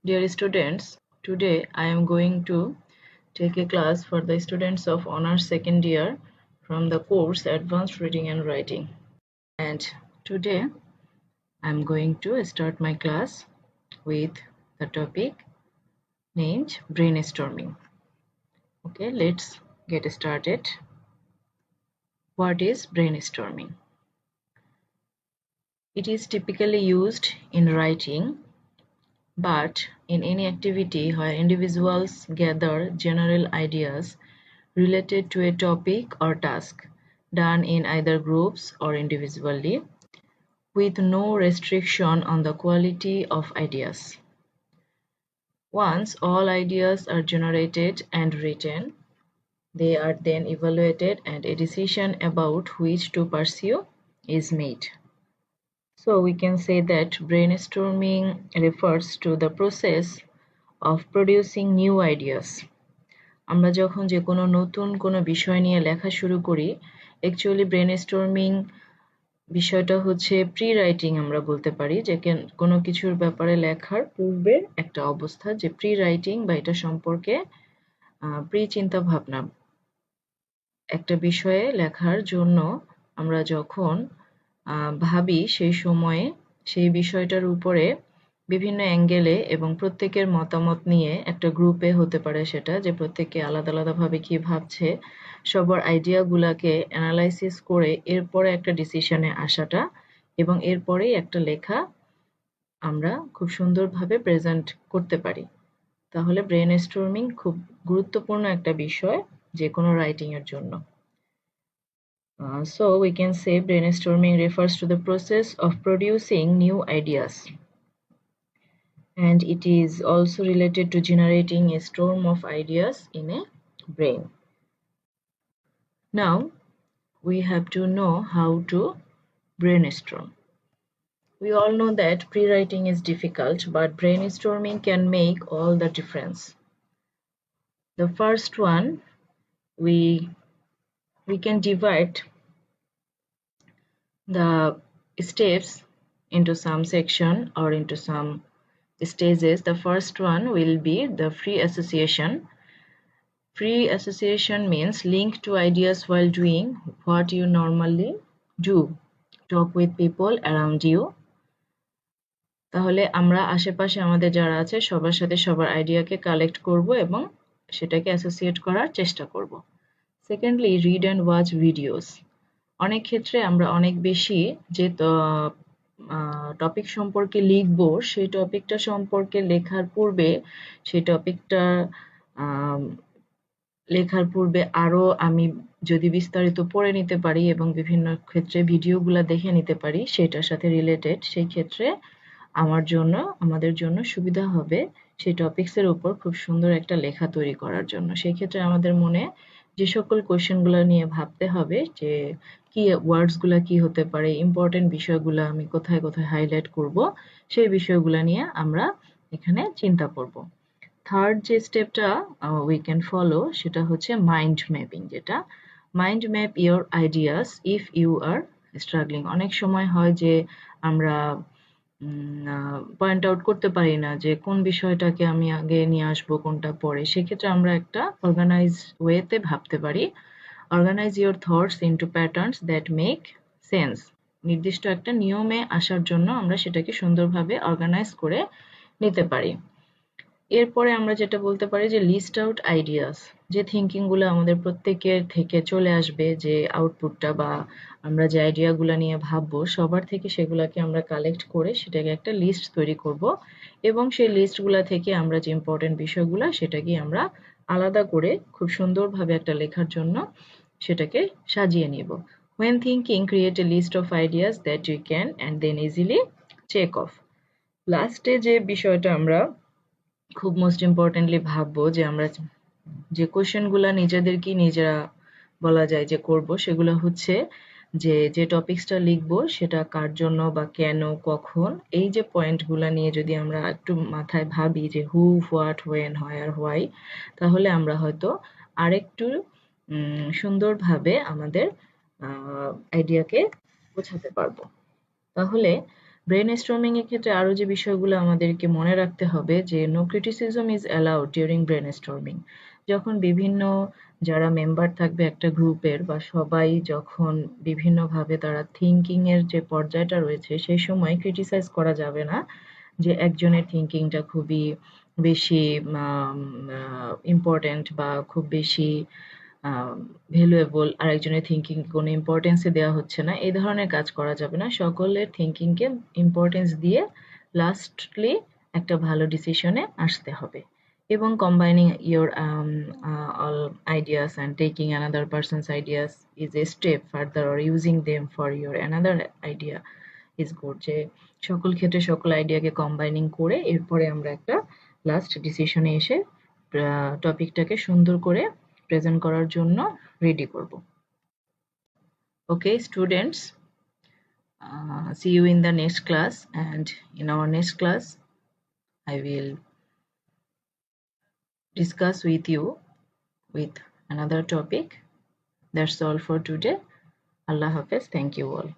Dear students, today I am going to take a class for the students of Honours Second Year from the course Advanced Reading and Writing. And today I am going to start my class with the topic named Brainstorming. Okay, let's get started. What is brainstorming? It is typically used in writing, but in any activity where individuals gather general ideas related to a topic or task, done in either groups or individually, with no restriction on the quality of ideas. Once all ideas are generated and written, they are then evaluated and a decision about which to pursue is made. So we can say that brainstorming refers to the process of producing new ideas. আমরা যখন যে কোনো নতুন কোনো বিষয় নিয়ে লেখা শুরু করি, অ্যাকচুয়ালি ব্রেনস্টর্মিং বিষয়টা হচ্ছে প্রি রাইটিং আমরা বলতে পারি, যে কোনো কিছুর ব্যাপারে লেখার পূর্বের একটা অবস্থা, যে প্রি রাইটিং বা এটা সম্পর্কে প্রি চিন্তা ভাবনা। একটা বিষয়ে লেখার জন্য আমরা যখন ভাবি, সেই সময়ে সেই বিষয়টার উপরে বিভিন্ন অ্যাঙ্গেলে এবং প্রত্যেকের মতামত নিয়ে একটা গ্রুপে হতে পারে সেটা, যে প্রত্যেকে আলাদা আলাদাভাবে কি ভাবছে, সবার আইডিয়াগুলাকে অ্যানালাইসিস করে এরপরে একটা ডিসিশনে আসাটা, এবং এরপরেই একটা লেখা আমরা খুব সুন্দরভাবে প্রেজেন্ট করতে পারি। তাহলে ব্রেনস্টর্মিং খুব গুরুত্বপূর্ণ একটা বিষয় যে কোনো রাইটিং এর জন্য। So we can say brainstorming refers to the process of producing new ideas, and it is also related to generating a storm of ideas in a brain. Now we have to know how to brainstorm. We all know that pre-writing is difficult, but brainstorming can make all the difference. The first one, we can divide the steps into some section or into some stages. The first one will be the free association. Free association means link to ideas while doing what you normally do. Talk with people around you. তাহলে আমরা আশেপাশে আমাদের যারা আছে সবার সাথে সবার আইডিয়াকে collect করব এবং সেটাকে অ্যাসোসিয়েট করার চেষ্টা করব। Secondly, read and watch videos. অনেক ক্ষেত্রে আমরা অনেক বেশি যে টপিক সম্পর্কে লিখব, সেই টপিকটা সম্পর্কে লেখার পূর্বে সেই টপিকটা লেখার পূর্বে আরো আমি যদি বিস্তারিত পড়ে নিতে পারি এবং বিভিন্ন ক্ষেত্রে ভিডিওগুলো দেখে নিতে পারি সেটার সাথে রিলেটেড, সেই ক্ষেত্রে আমাদের জন্য সুবিধা হবে সেই টপিকসের উপর খুব সুন্দর একটা লেখা তৈরি করার জন্য। সেই ক্ষেত্রে আমাদের মনে যে সকল কোশ্চেনগুলো নিয়ে ভাবতে হবে, যে কি ওয়ার্ডসগুলো কি হতে পারে, ইম্পর্টেন্ট বিষয়গুলো আমি কোথায় কোথায় হাইলাইট করব, সেই বিষয়গুলো নিয়ে আমরা এখানে চিন্তা করব। থার্ড যে স্টেপটা উই ক্যান ফলো সেটা হচ্ছে মাইন্ড ম্যাপিং, যেটা mind map your ideas if you are struggling. অনেক সময় হয় যে আমরা পয়েন্ট আউট করতে পারি না যে কোন বিষয়টাকে আমি আগে নিয়ে আসবো, কোনটা পরে। সেক্ষেত্রে আমরা একটা অর্গানাইজ ওয়েতে ভাবতে পারি। Organise your thoughts into patterns that make sense. নির্দিষ্ট একটা নিয়মে আসার জন্য আমরা সেটাকে সুন্দরভাবে অর্গানাইজ করে নিতে পারি। এরপরে আমরা যেটা বলতে পারি যে লিস্ট আউট আইডিয়াস, যে থিঙ্কিংগুলো আমাদের প্রত্যেকের থেকে চলে আসবে, যে আউটপুটটা বা আমরা যে আইডিয়াগুলো নিয়ে ভাববো সবার থেকে সেগুলোকে আমরা কালেক্ট করে সেটাকে একটা লিস্ট তৈরি করব, এবং সেই লিস্টগুলো থেকে আমরা যে ইম্পর্টেন্ট বিষয়গুলো সেটাকে আমরা আলাদা করে খুব সুন্দরভাবে একটা লেখার জন্য সেটাকে সাজিয়ে নিব। When thinking, create a list of ideas that you can and then easily check off. লাস্টে যে বিষয়টা আমরা খুব মোস্ট ইম্পর্টেন্টলি ভাববো, যে আমরা যে কোশ্চেনগুলো নিজেদেরকে নিজেরা বলা যায় যে করব, সেগুলো হচ্ছে যে টপিকসটা লিখবো সেটা কার জন্য বা কেন, কখন, এই যে পয়েন্টগুলো নিয়ে যদি আমরা একটু মাথায় ভাবি যে হু, হোয়াট, হোয়েন, হোয়ার, হোয়াই, তাহলে আমরা হয়তো আরেকটু সুন্দরভাবে আমাদের আইডিয়াকে বোঝাতে পারবো। তাহলে ব্রেনস্টর্মিং এর ক্ষেত্রে আরো যে বিষয়গুলো আমাদেরকে মনে রাখতে হবে যে no criticism is allowed during brainstorming. যখন বিভিন্ন যারা মেম্বার থাকবে একটা গ্রুপের বা সবাই যখন বিভিন্নভাবে তারা থিঙ্কিং এর যে পর্যায়টা রয়েছে সেই সময় ক্রিটিসাইজ করা যাবে না যে একজনের থিঙ্কিংটা খুবই বেশি ইম্পর্ট্যান্ট বা খুব বেশি ভ্যালুয়েবল, আরেকজনের থিঙ্কিং কোনো ইম্পর্টেন্সই দেওয়া হচ্ছে না, এই ধরনের কাজ করা যাবে না। সকলের থিঙ্কিংকে ইম্পর্টেন্স দিয়ে লাস্টলি একটা ভালো ডিসিশনে আসতে হবে। এবং combining your all ideas and taking another person's ideas is a step further, or using them for your another idea is good, যে সকল ক্ষেত্রে সকল আইডিয়াকে কম্বাইনিং করে এরপরে আমরা একটা লাস্ট ডিসিশনে এসে টপিকটাকে সুন্দর করে প্রেজেন্ট করার জন্য রেডি করব। Okay, students, see you in the next class, and in our next class I will discuss with you with another topic. That's all for today. Allah Hafiz. Thank you all.